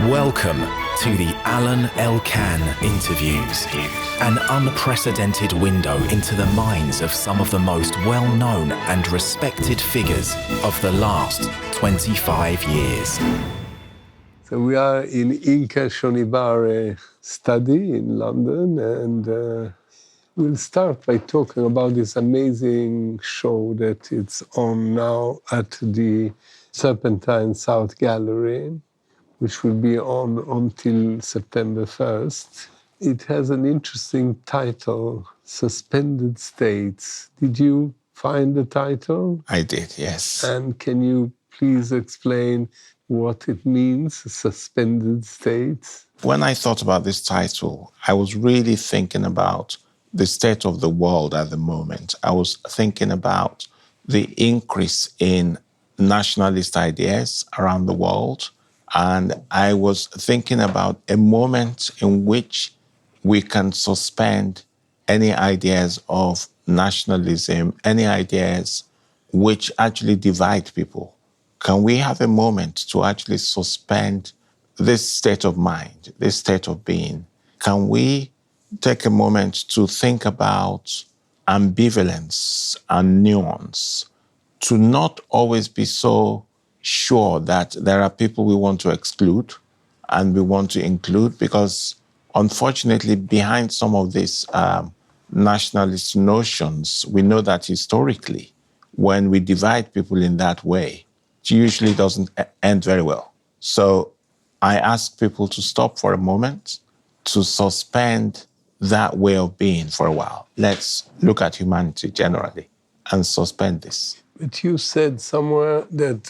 Welcome to the Alain Elkann interviews, an unprecedented window into the minds of some of the most well-known and respected figures of the last 25 years. So we are in Yinka Shonibare study in London, and we'll start by talking about this amazing show that it's on now at the Serpentine South Gallery, which will be on until September 1st. It has an interesting title, Suspended States. Did you find the title? I did, yes. And can you please explain what it means, Suspended States? When I thought about this title, I was really thinking about the state of the world at the moment. I was thinking about the increase in nationalist ideas around the world. And I was thinking about a moment in which we can suspend any ideas of nationalism, any ideas which actually divide people. Can we have a moment to actually suspend this state of mind, this state of being? Can we take a moment to think about ambivalence and nuance, to not always be so sure that there are people we want to exclude and we want to include, because unfortunately behind some of these nationalist notions, we know that historically, when we divide people in that way, it usually doesn't end very well. So I ask people to stop for a moment, to suspend that way of being for a while. Let's look at humanity generally and suspend this. But you said somewhere that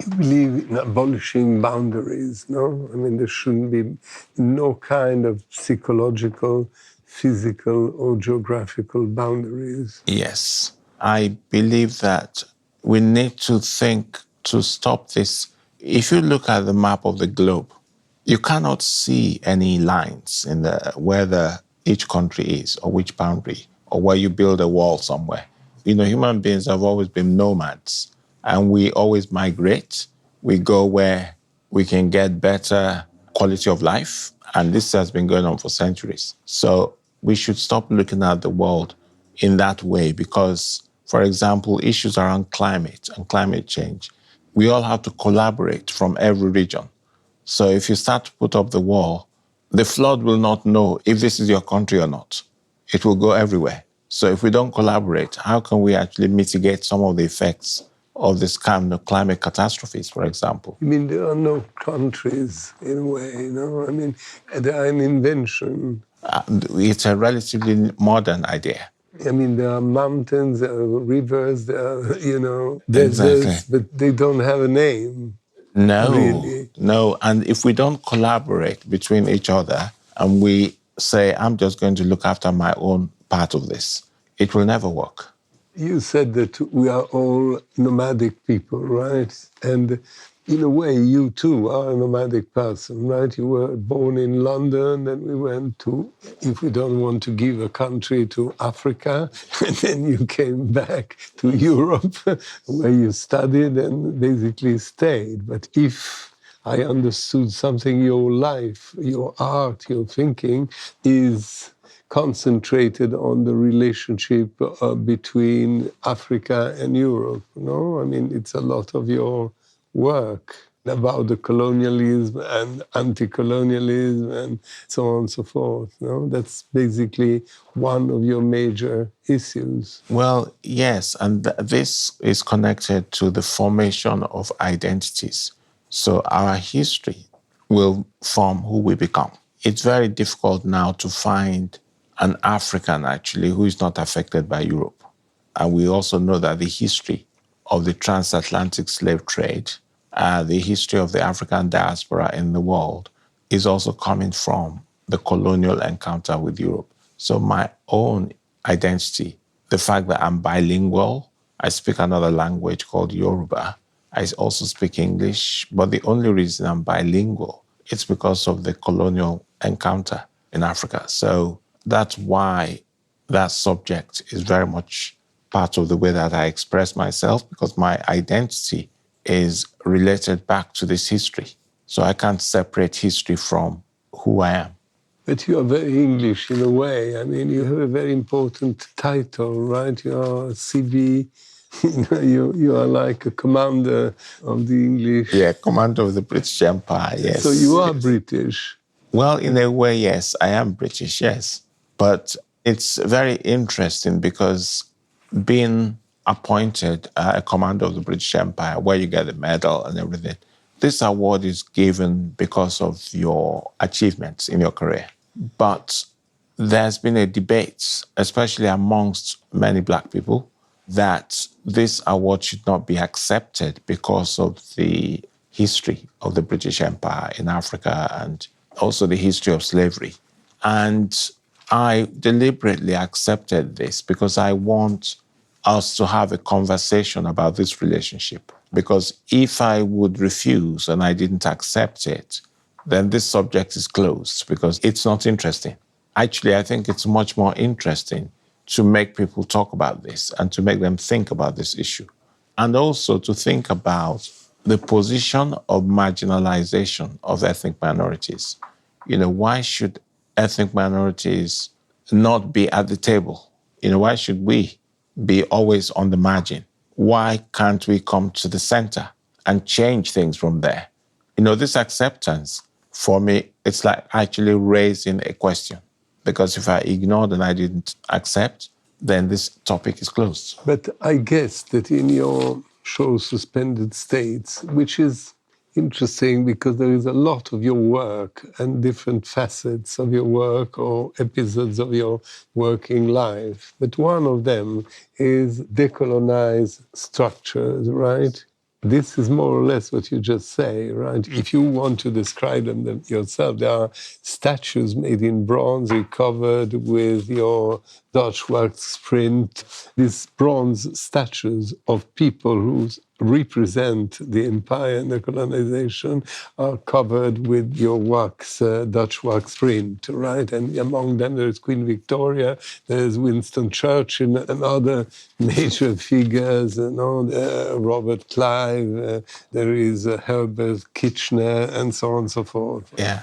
you believe in abolishing boundaries, no? I mean, there shouldn't be no kind of psychological, physical, or geographical boundaries. Yes. I believe that we need to think to stop this. If you look at the map of the globe, you cannot see any lines in where each country is, or which boundary, or where you build a wall somewhere. You know, human beings have always been nomads. And we always migrate. We go where we can get better quality of life. And this has been going on for centuries. So we should stop looking at the world in that way because, for example, issues around climate and climate change, we all have to collaborate from every region. So if you start to put up the wall, the flood will not know if this is your country or not. It will go everywhere. So if we don't collaborate, how can we actually mitigate some of the effects of this kind of climate catastrophes, for example? I mean, there are no countries in a way, you know? I mean, they are an invention. It's a relatively modern idea. I mean, there are mountains, there are rivers, there are, you know, deserts, exactly. But they don't have a name. No, really. No. And if we don't collaborate between each other and we say, I'm just going to look after my own part of this, it will never work. You said that we are all nomadic people, right? And in a way, you too are a nomadic person, right? You were born in London, then we went to, if we don't want to give a country, to Africa, and then you came back to Europe, where you studied and basically stayed. But if I understood something, your life, your art, your thinking is concentrated on the relationship between Africa and Europe, no? I mean, it's a lot of your work about the colonialism and anti-colonialism and so on and so forth, no? That's basically one of your major issues. Well, yes, and this is connected to the formation of identities. So our history will form who we become. It's very difficult now to find an African, actually, who is not affected by Europe. And we also know that the history of the transatlantic slave trade, the history of the African diaspora in the world is also coming from the colonial encounter with Europe. So my own identity, the fact that I'm bilingual, I speak another language called Yoruba, I also speak English, but the only reason I'm bilingual is because of the colonial encounter in Africa. So that's why that subject is very much part of the way that I express myself, because my identity is related back to this history. So I can't separate history from who I am. But you are very English in a way. I mean, you have a very important title, right? You are CB, you are like a commander of the English. Yeah, commander of the British Empire, yes. So you are British. Well, in a way, yes, I am British, yes. But it's very interesting because being appointed a commander of the British Empire, where you get the medal and everything, this award is given because of your achievements in your career. But there's been a debate, especially amongst many Black people, that this award should not be accepted because of the history of the British Empire in Africa and also the history of slavery. And I deliberately accepted this because I want us to have a conversation about this relationship. Because if I would refuse and I didn't accept it, then this subject is closed because it's not interesting. Actually, I think it's much more interesting to make people talk about this and to make them think about this issue. And also to think about the position of marginalization of ethnic minorities. Why should ethnic minorities not be at the table? Why should we be always on the margin? Why can't we come to the center and change things from there? This acceptance, for me, it's like actually raising a question. Because if I ignored and I didn't accept, then this topic is closed. But I guess that in your show Suspended States, which is interesting because there is a lot of your work and different facets of your work or episodes of your working life. But one of them is decolonize structures, right? This is more or less what you just say, right? If you want to describe them yourself, there are statues made in bronze covered with your Dutch wax print. These bronze statues of people who represent the empire and the colonization are covered with your Dutch wax print, right? And among them there is Queen Victoria, there's Winston Churchill and other major figures, Robert Clive, there is Herbert Kitchener, and so on and so forth. Yeah.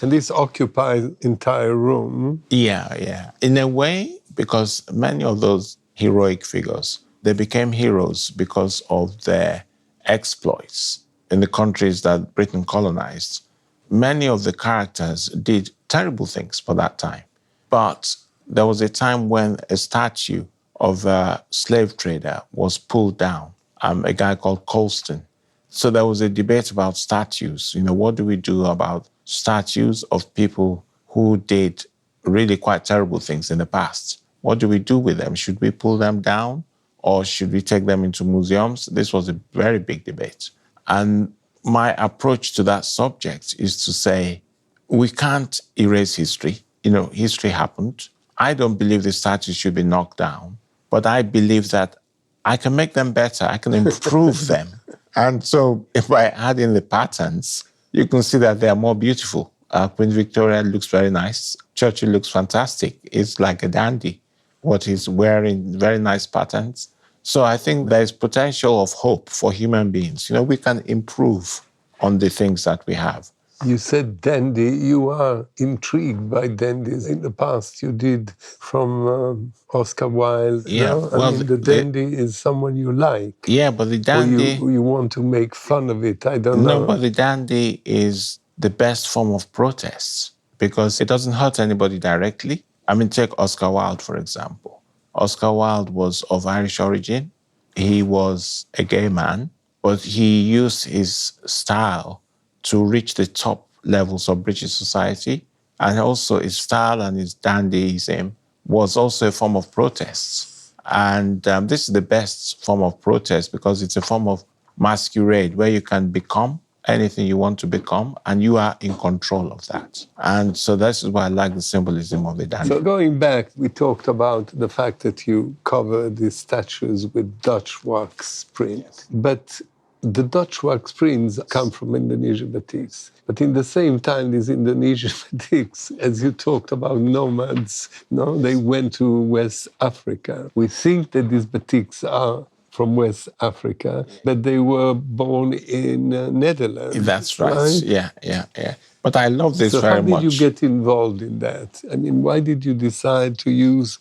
And this occupies entire room. Yeah. In a way, because many of those heroic figures, they became heroes because of their exploits in the countries that Britain colonized. Many of the characters did terrible things for that time. But there was a time when a statue of a slave trader was pulled down, a guy called Colston. So there was a debate about statues. What do we do about statues of people who did really quite terrible things in the past? What do we do with them? Should we pull them down or should we take them into museums? This was a very big debate. And my approach to that subject is to say, we can't erase history. History happened. I don't believe the statues should be knocked down, but I believe that I can make them better. I can improve them. And so if I add in the patterns, you can see that they are more beautiful. Queen Victoria looks very nice. Churchill looks fantastic. It's like a dandy. What he's wearing, very nice patterns. So I think there is potential of hope for human beings. We can improve on the things that we have. You said dandy. You are intrigued by dandies. In the past, you did from Oscar Wilde. Yeah, no? I mean, the dandy is someone you like. Yeah, but the dandy... Or you want to make fun of it. I don't know. No, but the dandy is the best form of protest because it doesn't hurt anybody directly. Take Oscar Wilde, for example. Oscar Wilde was of Irish origin. He was a gay man, but he used his style to reach the top levels of British society. And also his style and his dandyism was also a form of protest. And this is the best form of protest because it's a form of masquerade where you can become anything you want to become, and you are in control of that. And so this is why I like the symbolism of the dandy. So going back, we talked about the fact that you cover these statues with Dutch wax print. Yes. But the Dutch wax prints come from Indonesian batiks. But in the same time, these Indonesian batiks, as you talked about nomads, they went to West Africa. We think that these batiks are from West Africa, but they were born in Netherlands. That's right. Yeah. But I love this So very how did you much. get involved in that? I mean, why did you decide to use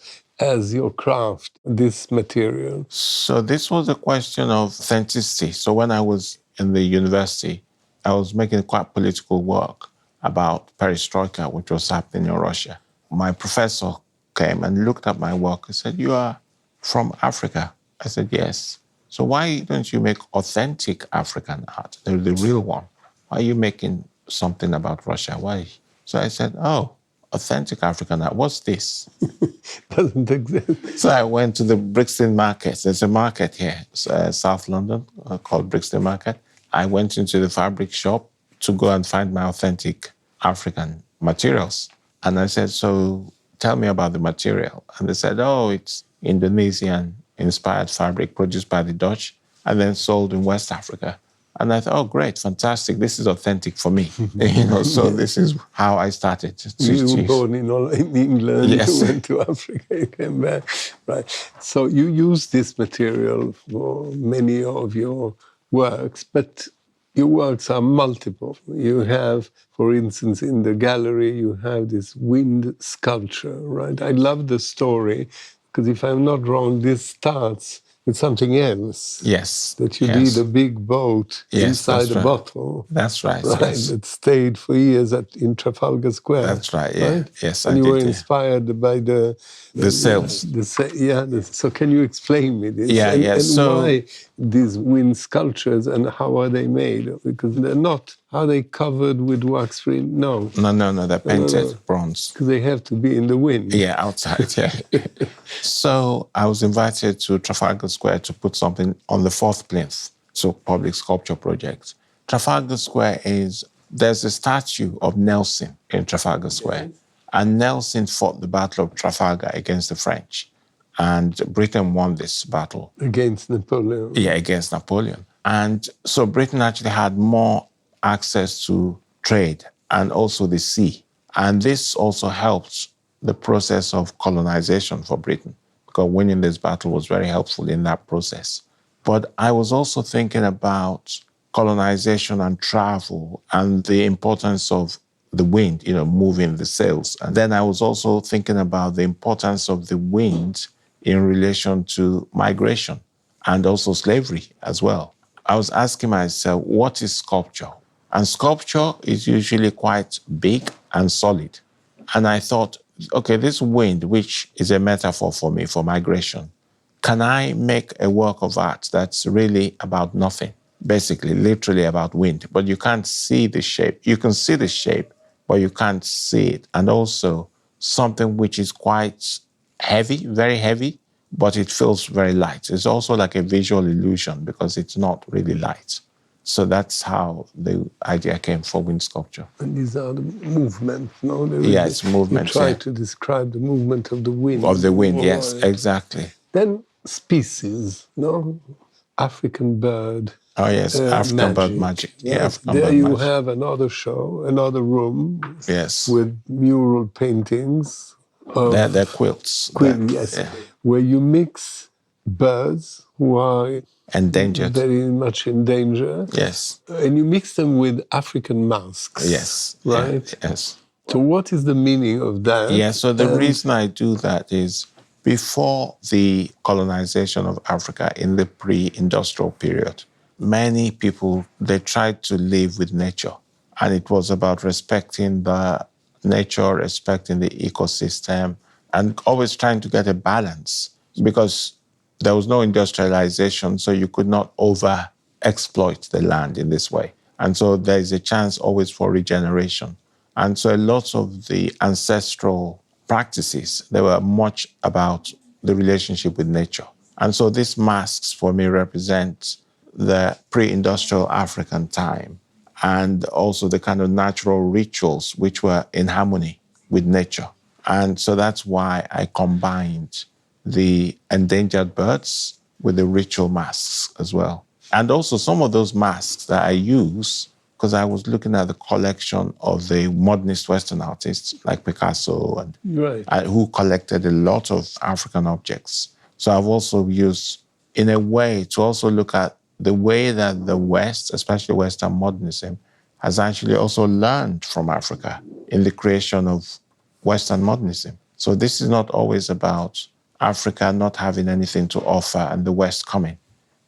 as your craft this material? So this was a question of authenticity. So when I was in the university, I was making quite political work about perestroika, which was happening in Russia. My professor came and looked at my work and said, "You are from Africa?" I said, "Yes." "So why don't you make authentic African art, the real one? Why are you making something about Russia? Why?" So I said, "Oh, authentic African art, what's this?" Doesn't exist. So I went to the Brixton Market. There's a market here, South London, called Brixton Market. I went into the fabric shop to go and find my authentic African materials. And I said, "So tell me about the material." And they said, "Oh, it's Indonesian-inspired fabric produced by the Dutch and then sold in West Africa." And I thought, "Oh, great, fantastic. This is authentic for me." So this is how I started. You were born in England, Yes. You went to Africa, you came back. Right. So you use this material for many of your works, but your works are multiple. You have, for instance, in the gallery, you have this wind sculpture, right? I love the story, because if I'm not wrong, this starts with something else. Yes. That you yes. did a big boat Yes, inside that's a right. bottle. That's right. Right, Yes. that stayed for years in Trafalgar Square. That's right. Yeah. Right? Yes, and I you did. were Yeah. inspired by the sails. So can you explain me this? Yeah, yeah. And So- why these wind sculptures and how are they made? Because they're not. Are they covered with wax free? No, No. They're painted bronze. because they have to be in the wind. Yeah, outside. Yeah. So I was invited to Trafalgar Square to put something on the fourth plinth. So public sculpture project. Trafalgar Square there's a statue of Nelson in Trafalgar Square. And Nelson fought the Battle of Trafalgar against the French. And Britain won this battle. Against Napoleon. Yeah, against Napoleon. And so Britain actually had more access to trade and also the sea. And this also helped the process of colonization for Britain, because winning this battle was very helpful in that process. But I was also thinking about colonization and travel and the importance of the wind, moving the sails. And then I was also thinking about the importance of the wind in relation to migration and also slavery as well. I was asking myself, what is sculpture? And sculpture is usually quite big and solid. And I thought, okay, this wind, which is a metaphor for me for migration, can I make a work of art that's really about nothing? Basically, literally about wind, but you can't see the shape. You can see the shape, but you can't see it. And also something which is quite heavy, very heavy, but it feels very light. It's also like a visual illusion because it's not really light. So that's how the idea came for wind sculpture. And these are the movements, no? Yeah, it's movement. You try to describe the movement of the wind. Of the wind, yes, exactly. Then species, no? African bird. Oh, yes, African bird magic. Yes. Yeah, African there bird you magic. have another show, another room. Yes. With mural paintings. They're quilts. Yes. Yeah. Where you mix birds who are endangered. Very much in danger. Yes. And you mix them with African masks. Yes. Right? Yeah. Yes. So what is the meaning of that? Yeah, so the reason I do that is before the colonization of Africa in the pre-industrial period, many people, they tried to live with nature. And it was about respecting the nature, respecting the ecosystem, and always trying to get a balance because there was no industrialization, so you could not over-exploit the land in this way. And so there is a chance always for regeneration. And so a lot of the ancestral practices, they were much about the relationship with nature. And so these masks for me represent the pre-industrial African time and also the kind of natural rituals which were in harmony with nature. And so that's why I combined the endangered birds with the ritual masks as well. And also some of those masks that I use, because I was looking at the collection of the modernist Western artists like Picasso and who collected a lot of African objects. So I've also used in a way, to also look at the way that the West, especially Western modernism, has actually also learned from Africa in the creation of Western modernism. So this is not always about Africa not having anything to offer and the West coming.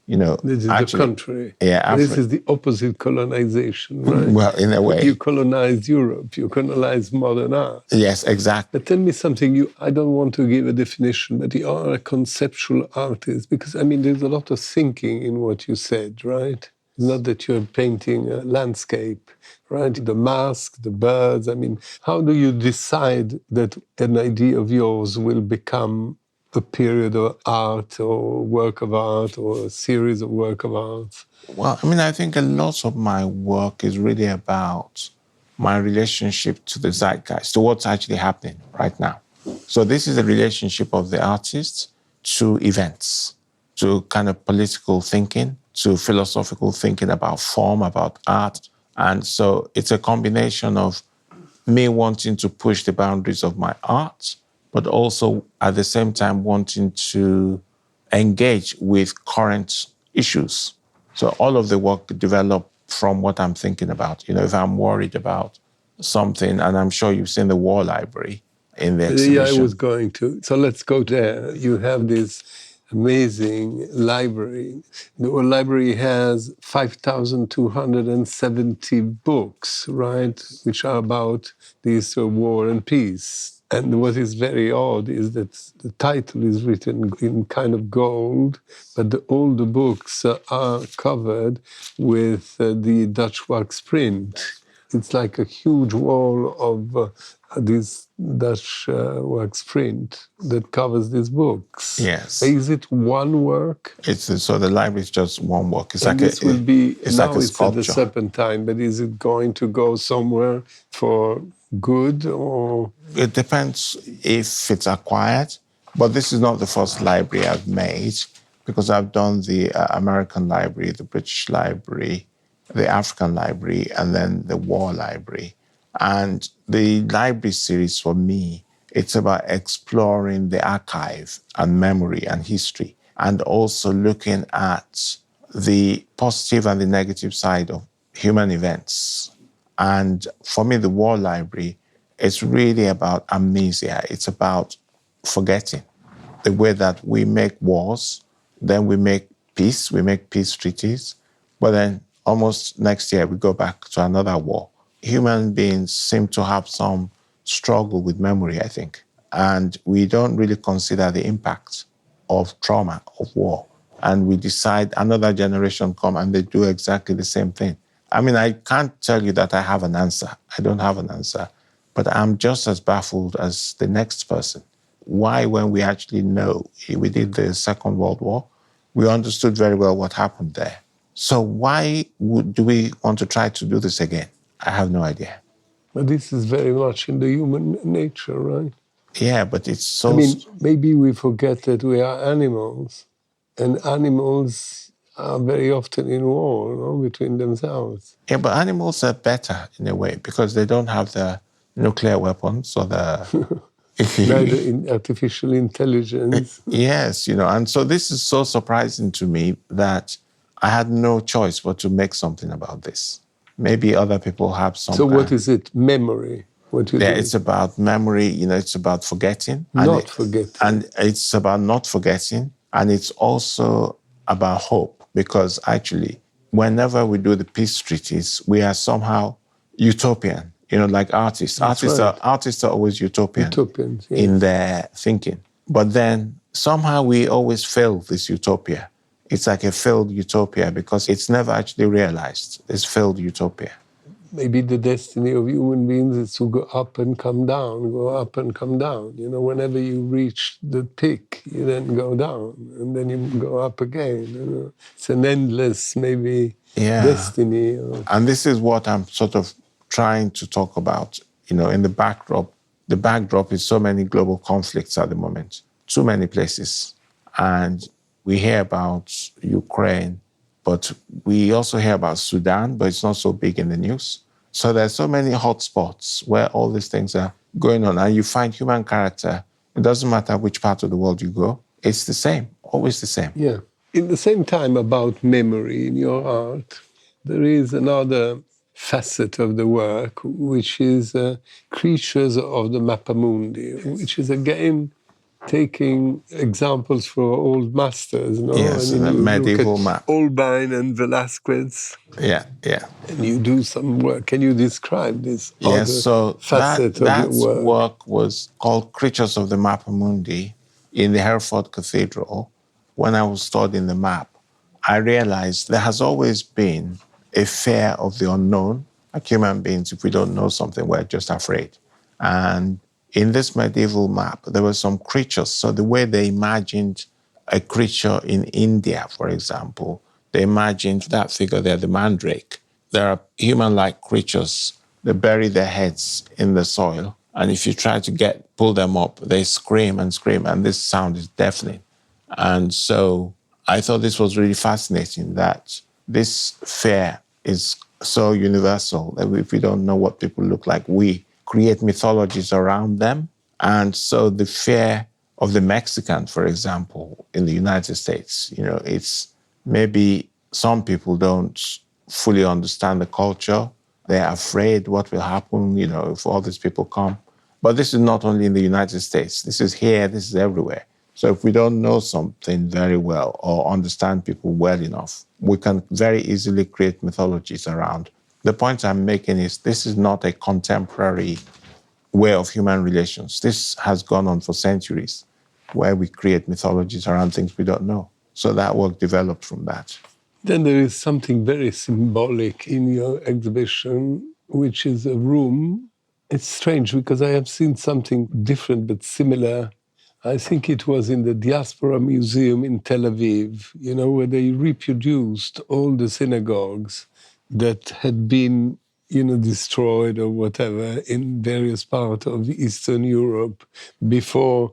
You know, this is actually, the contrary. yeah, This is the opposite colonization, right? well, in a way. You colonized Europe, you colonized modern art. Yes, exactly. But tell me something, I don't want to give a definition, but you are a conceptual artist, because, I mean, there's a lot of thinking in what you said, right? It's not that you're painting a landscape, right? The mask, the birds, I mean, how do you decide that an idea of yours will become a period of art or work of art or a series of work of art? Well, I mean, I think a lot of my work is really about my relationship to the zeitgeist, to what's actually happening right now. So this is a relationship of the artist to events, to kind of political thinking, to philosophical thinking about form, about art. And so it's a combination of me wanting to push the boundaries of my art, but also at the same time wanting to engage with current issues. So all of the work developed from what I'm thinking about. You know, if I'm worried about something, and I'm sure you've seen the War Library in the exhibition. Yeah, I was going to. So let's go there. You have this amazing library. The library has 5,270 books, right, which are about the history of war and peace. And what is very odd is that the title is written in kind of gold, but all the books are covered with the Dutch wax print. It's like a huge wall of this Dutch wax print that covers these books. Yes. Is it one work? So the library is just one work. It's And like this will be, it's now like a it's at the sculpture. Serpentine, but is it going to go somewhere for good or? It depends if it's acquired, but this is not the first library I've made, because I've done the American library, the British library, the African library, and then the War Library. And the library series for me, it's about exploring the archive and memory and history, and also looking at the positive and the negative side of human events. And for me, the War Library, it's really about amnesia. It's about forgetting the way that we make wars, then we make peace treaties, but then almost next year we go back to another war. Human beings seem to have some struggle with memory, I think, and we don't really consider the impact of trauma, of war. And we decide another generation come and they do exactly the same thing. I mean, I can't tell you that I have an answer. I don't have an answer. But I'm just as baffled as the next person. Why, when we actually know, we did the Second World War, we understood very well what happened there. So why do we want to try to do this again? I have no idea. But this is very much in the human nature, right? Yeah, but it's so... I mean, maybe we forget that we are animals, and animals are very often in war, no, between themselves. Yeah, but animals are better in a way because they don't have the nuclear weapons or the... Neither in artificial intelligence. Yes, and so this is so surprising to me that I had no choice but to make something about this. Maybe other people have some... So what is it? Memory? What you do? It's about memory, it's about forgetting. Not forgetting. And it's about not forgetting. And it's also about hope, because actually, whenever we do the peace treaties, we are somehow utopian, like artists. Artists are always utopian. Utopians, yes. In their thinking. But then somehow we always fail this utopia. It's like a failed utopia because it's never actually realized. It's failed utopia. Maybe the destiny of human beings is to go up and come down, go up and come down. Whenever you reach the peak, you then go down, and then you go up again. It's an endless, maybe, destiny. And this is what I'm sort of trying to talk about, in the backdrop. The backdrop is so many global conflicts at the moment, too many places. And we hear about Ukraine, but we also hear about Sudan, but it's not so big in the news. So there's so many hotspots where all these things are going on, and you find human character. It doesn't matter which part of the world you go. It's the same, always the same. Yeah. In the same time, about memory in your art, there is another facet of the work, which is creatures of the Mappamundi, which is again taking examples for old masters, no? Yes, I mean, the you look medieval at map. Holbein and Velasquez, Yeah, yeah. and you do some work. Can you describe this Yes, other so facet of your that work? work was called Creatures of the Mappamundi in the Hereford Cathedral. When I was studying the map, I realized there has always been a fear of the unknown. Like human beings, if we don't know something, we're just afraid. And in this medieval map, there were some creatures. So the way they imagined a creature in India, for example, they imagined that figure there, the mandrake. There are human-like creatures. They bury their heads in the soil, and if you try to pull them up, they scream, and this sound is deafening. And so I thought this was really fascinating, that this fear is so universal that if we don't know what people look like, we create mythologies around them. And so the fear of the Mexican, for example, in the United States, it's maybe some people don't fully understand the culture. They're afraid what will happen, if all these people come. But this is not only in the United States. This is here, this is everywhere. So if we don't know something very well or understand people well enough, we can very easily create mythologies around. The point I'm making is this is not a contemporary way of human relations. This has gone on for centuries, where we create mythologies around things we don't know. So that work developed from that. Then there is something very symbolic in your exhibition, which is a room. It's strange because I have seen something different but similar. I think it was in the Diaspora Museum in Tel Aviv, where they reproduced all the synagogues that had been, destroyed or whatever in various parts of Eastern Europe before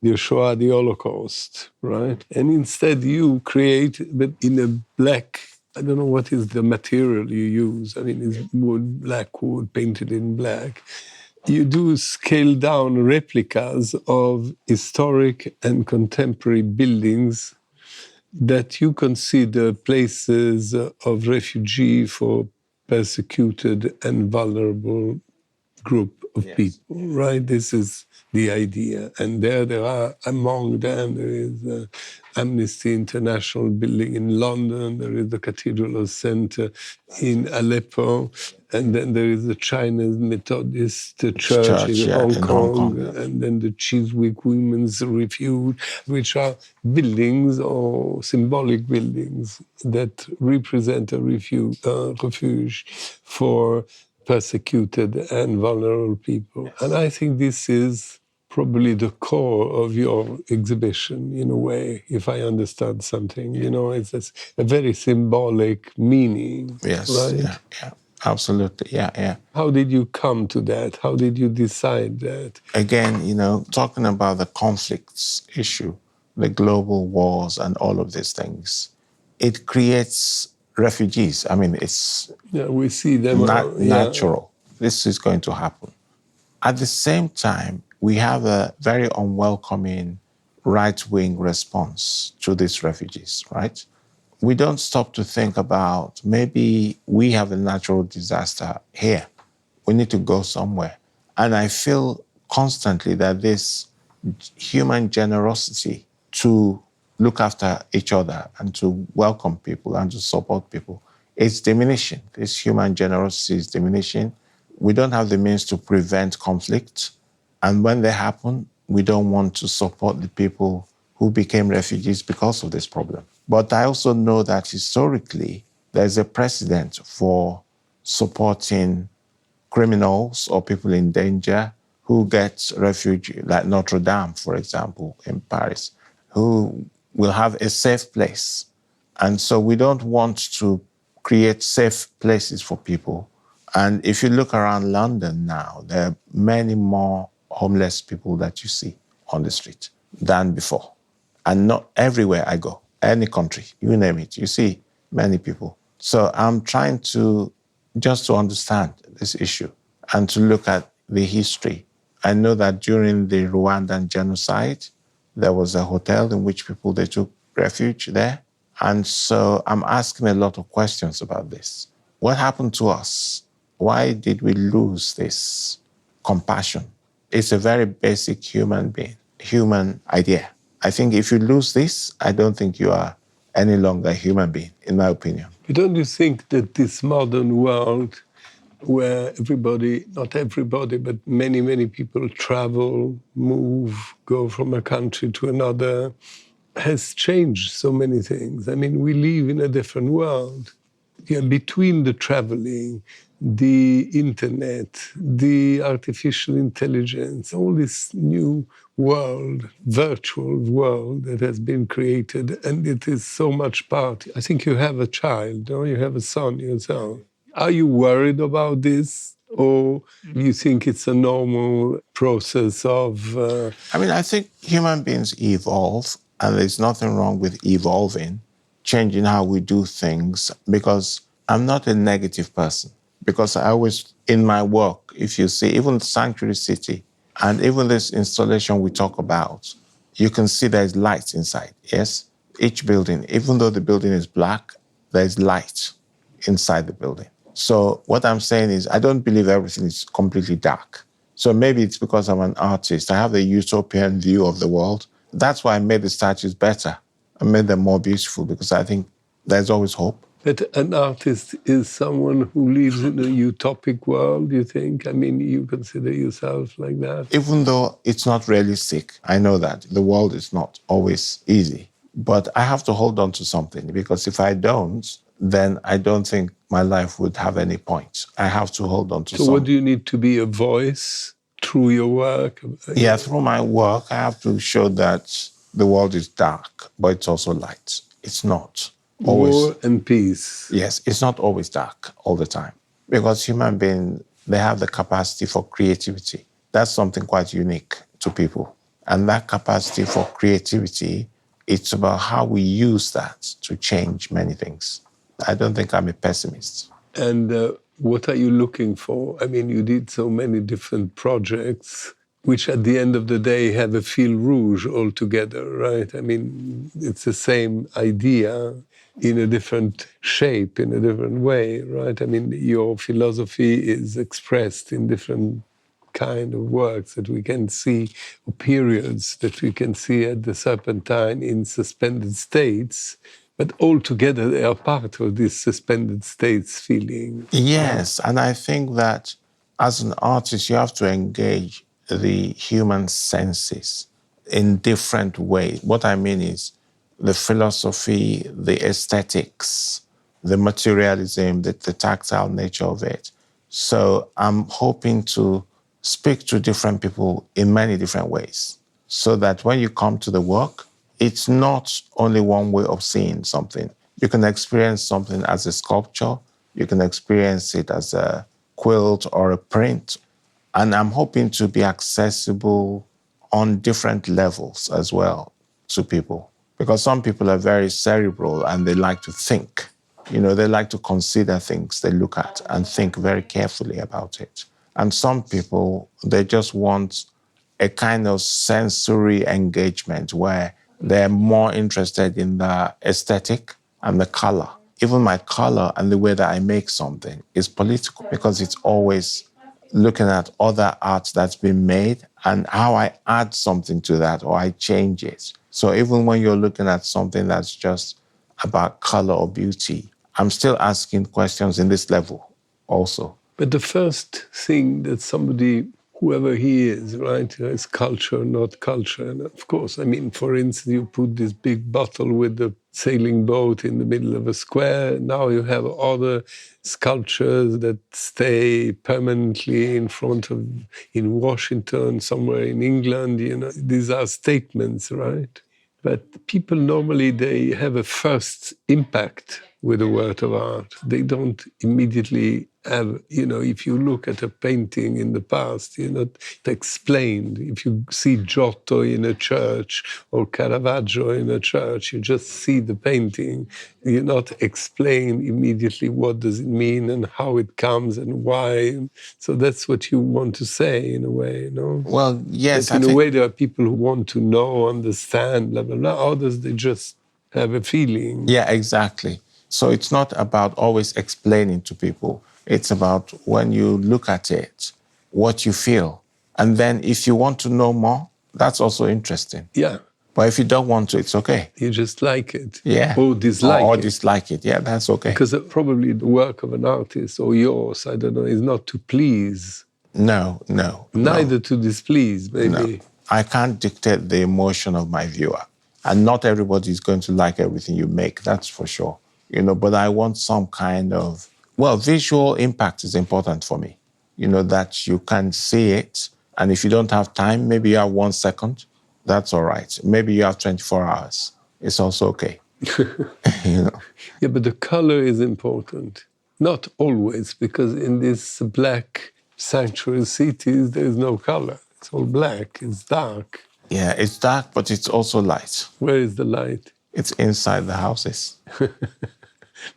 the Shoah, the Holocaust, right? And instead you create, but in a black, I don't know what is the material you use. I mean, it's wood, black wood, painted in black. You do scale down replicas of historic and contemporary buildings that you consider places of refugee for persecuted and vulnerable group of people, right? This is the idea. And there are, among them, there is Amnesty International building in London, there is the Cathedral Center in Aleppo, and then there is the Chinese Methodist Church in Hong Kong, and then the Chiswick Women's Refuge, which are buildings or symbolic buildings that represent a refuge for persecuted and vulnerable people. And I think this is probably the core of your exhibition, in a way, if I understand something. It's a very symbolic meaning. Yes, right? yeah, absolutely, yeah. How did you come to that? How did you decide that? Again, talking about the conflicts issue, the global wars and all of these things, it creates refugees. I mean, it's we see them natural. This is going to happen. At the same time, we have a very unwelcoming right-wing response to these refugees, right? We don't stop to think about maybe we have a natural disaster here. We need to go somewhere. And I feel constantly that this human generosity to look after each other and to welcome people and to support people, it's diminishing. This human generosity is diminishing. We don't have the means to prevent conflict. And when they happen, we don't want to support the people who became refugees because of this problem. But I also know that historically, there's a precedent for supporting criminals or people in danger who get refuge, like Notre Dame, for example, in Paris, who will have a safe place. And so we don't want to create safe places for people. And if you look around London now, there are many more homeless people that you see on the street than before. And not everywhere I go, any country, you name it, you see many people. So I'm trying to just to understand this issue and to look at the history. I know that during the Rwandan genocide, there was a hotel in which people, they took refuge there. And so I'm asking a lot of questions about this. What happened to us? Why did we lose this compassion? It's a very basic human idea. I think if you lose this, I don't think you are any longer a human being, in my opinion. But don't you think that this modern world, where everybody, not everybody, but many, many people travel, move, go from a country to another, has changed so many things? I mean, we live in a different world. Yeah, between the traveling, the internet, the artificial intelligence, all this new world, virtual world that has been created, and it is so much part. I think you have a child, no? You have a son yourself. Are you worried about this, or you think it's a normal process of... I think human beings evolve, and there's nothing wrong with evolving, changing how we do things, because I'm not a negative person. Because I always, in my work, if you see, even Sanctuary City, and even this installation we talk about, you can see there's light inside, yes? Each building, even though the building is black, there's light inside the building. So what I'm saying is, I don't believe everything is completely dark. So maybe it's because I'm an artist. I have a utopian view of the world. That's why I made the statues better. I made them more beautiful, because I think there's always hope. But an artist is someone who lives in a utopic world, you think? I mean, you consider yourself like that? Even though it's not realistic, I know that the world is not always easy. But I have to hold on to something, because if I don't, then I don't think my life would have any point. I have to hold on to something. So what do you need to be, a voice through your work? Yeah, through my work, I have to show that the world is dark, but it's also light. It's not always... War and peace. Yes, it's not always dark all the time. Because human beings, they have the capacity for creativity. That's something quite unique to people. And that capacity for creativity, it's about how we use that to change many things. I don't think I'm a pessimist. And what are you looking for? I mean, you did so many different projects, which at the end of the day have a fil rouge altogether, right? I mean, it's the same idea in a different shape, in a different way, right? I mean, your philosophy is expressed in different kind of works that we can see, or periods that we can see at the Serpentine in suspended states, but altogether they are part of this suspended states feeling. Yes, and I think that as an artist, you have to engage the human senses in different ways. What I mean is the philosophy, the aesthetics, the materialism, the tactile nature of it. So I'm hoping to speak to different people in many different ways, so that when you come to the work, it's not only one way of seeing something. You can experience something as a sculpture, you can experience it as a quilt or a print, and I'm hoping to be accessible on different levels as well to people. Because some people are very cerebral and they like to think. You know, they like to consider things they look at and think very carefully about it. And some people, they just want a kind of sensory engagement where they're more interested in the aesthetic and the color. Even my color and the way that I make something is political, because it's always looking at other art that's been made and how I add something to that or I change it. So even when you're looking at something that's just about color or beauty, I'm still asking questions in this level also. But the first thing that somebody, whoever he is, right, is culture, not culture. And of course, I mean, for instance, you put this big bottle with the sailing boat in the middle of a square. Now you have other sculptures that stay permanently in front of, in Washington, somewhere in England, you know. These are statements, right? But people normally, they have a first impact with a work of art. They don't immediately have, you know, if you look at a painting in the past, you're not explained. If you see Giotto in a church or Caravaggio in a church, you just see the painting. You're not explained immediately what does it mean and how it comes and why. So that's what you want to say in a way, you know? Well, yes. That in a way, there are people who want to know, understand, blah, blah, blah. Others, they just have a feeling. Yeah, exactly. So it's not about always explaining to people. It's about when you look at it, what you feel. And then if you want to know more, that's also interesting. Yeah. But if you don't want to, it's okay. You just like it. Yeah. Or dislike or it. dislike it. Yeah, that's okay. Because probably the work of an artist, or yours, I don't know, is not to please. No. Neither to displease, maybe. No. I can't dictate the emotion of my viewer. And not everybody is going to like everything you make, that's for sure. But I want some kind of, visual impact is important for me. That you can see it. And if you don't have time, maybe you have 1 second, that's all right. Maybe you have 24 hours. It's also okay. Yeah, but the color is important. Not always, because in these black sanctuary cities, there is no color. It's all black, it's dark. Yeah, it's dark, but it's also light. Where is the light? It's inside the houses.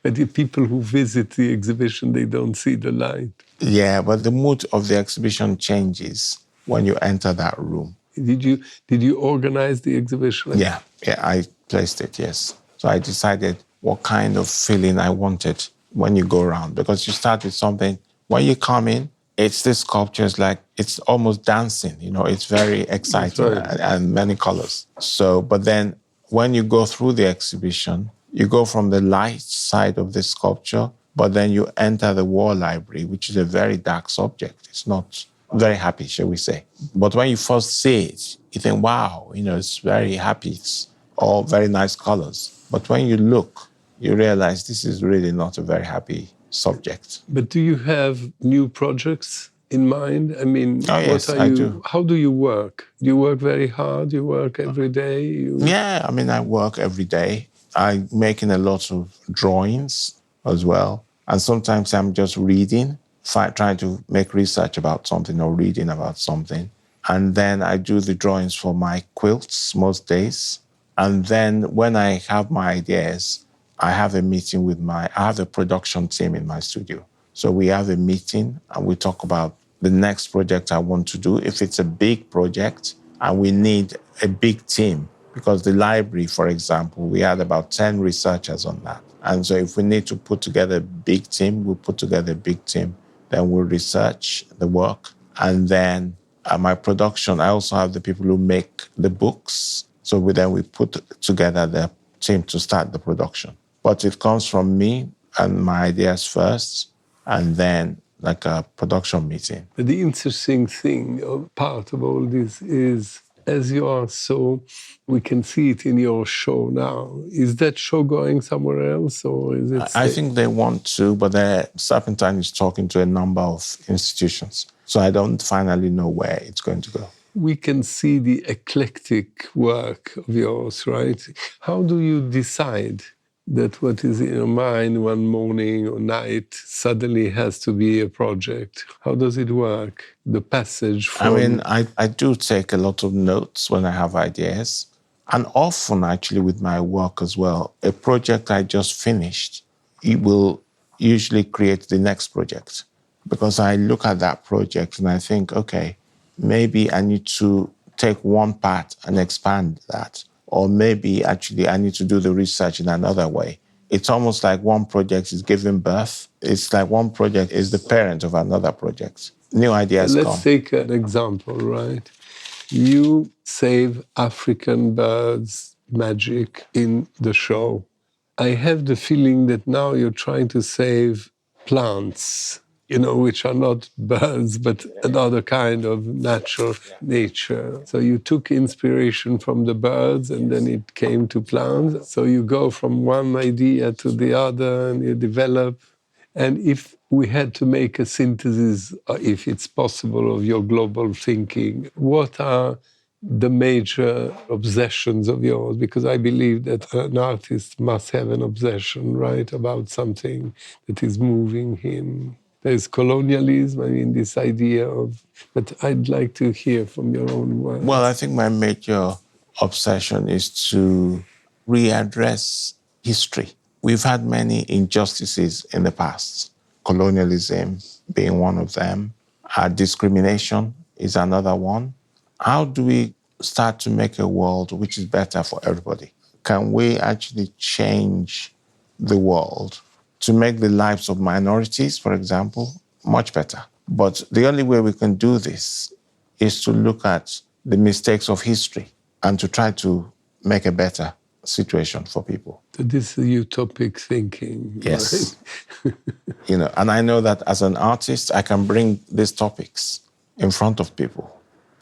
But the people who visit the exhibition, they don't see the light. Yeah, but the mood of the exhibition changes when you enter that room. Did you organize the exhibition? Yeah, I placed it, yes. So I decided what kind of feeling I wanted when you go around. Because you start with something, when you come in, it's this sculpture, it's almost dancing, it's very exciting. Right. and many colors. So, but then when you go through the exhibition, you go from the light side of the sculpture, but then you enter the war library, which is a very dark subject. It's not very happy, shall we say. But when you first see it, you think, wow, it's very happy. It's all very nice colors. But when you look, you realize this is really not a very happy subject. But do you have new projects in mind? I mean, yes, I do. How do you work? Do you work very hard? Do you work every day? Yeah, I work every day. I'm making a lot of drawings as well. And sometimes I'm just reading, trying to make research about something or reading about something. And then I do the drawings for my quilts most days. And then when I have my ideas, I have a meeting I have a production team in my studio. So we have a meeting and we talk about the next project I want to do. If it's a big project and we need a big team, because the library, for example, we had about 10 researchers on that. And so if we need to put together a big team, we'll put together a big team. Then we'll research the work. And then my production, I also have the people who make the books. So we put together the team to start the production. But it comes from me and my ideas first, and then like a production meeting. But the interesting thing, or part of all this is, as you are we can see it in your show now. Is that show going somewhere else, or is it? I think they want to, but Serpentine is talking to a number of institutions. So I don't finally know where it's going to go. We can see the eclectic work of yours, right? How do you decide that what is in your mind one morning or night suddenly has to be a project? How does it work? The passage from... I do take a lot of notes when I have ideas. And often, actually, with my work as well, a project I just finished, it will usually create the next project. Because I look at that project and I think, okay, maybe I need to take one part and expand that. Or maybe actually I need to do the research in another way. It's almost like one project is giving birth. It's like one project is the parent of another project. New ideas come. Let's take an example, right? You save African birds magic in the show. I have the feeling that now you're trying to save plants, which are not birds, but another kind of natural nature. So you took inspiration from the birds and then it came to plants. So you go from one idea to the other and you develop. And if we had to make a synthesis, if it's possible, of your global thinking, what are the major obsessions of yours? Because I believe that an artist must have an obsession, right, about something that is moving him. There's colonialism, this idea of... But I'd like to hear from your own words. Well, I think my major obsession is to readdress history. We've had many injustices in the past, colonialism being one of them. Discrimination is another one. How do we start to make a world which is better for everybody? can we actually change the world to make the lives of minorities, for example, much better. But the only way we can do this is to look at the mistakes of history and to try to make a better situation for people. So this is utopic thinking. Yes. Right? And I know that as an artist, I can bring these topics in front of people,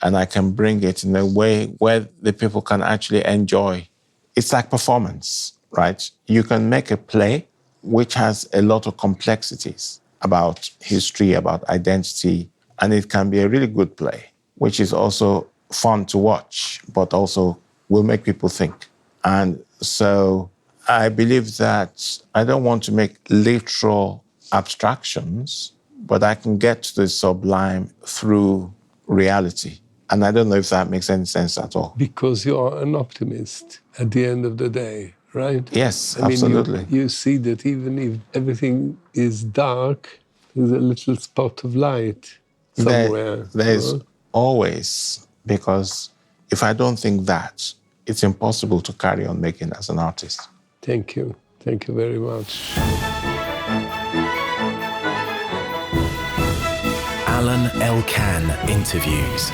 and I can bring it in a way where the people can actually enjoy. It's like performance, right? You can make a play which has a lot of complexities about history, about identity, and it can be a really good play, which is also fun to watch, but also will make people think. And so I believe that I don't want to make literal abstractions, but I can get to the sublime through reality. And I don't know if that makes any sense at all. Because you are an optimist at the end of the day, right? Yes, I mean, absolutely. you see that even if everything is dark, there's a little spot of light somewhere. There's always, because if I don't think that, it's impossible to carry on making as an artist. Thank you. Thank you very much. Alain Elkann interviews.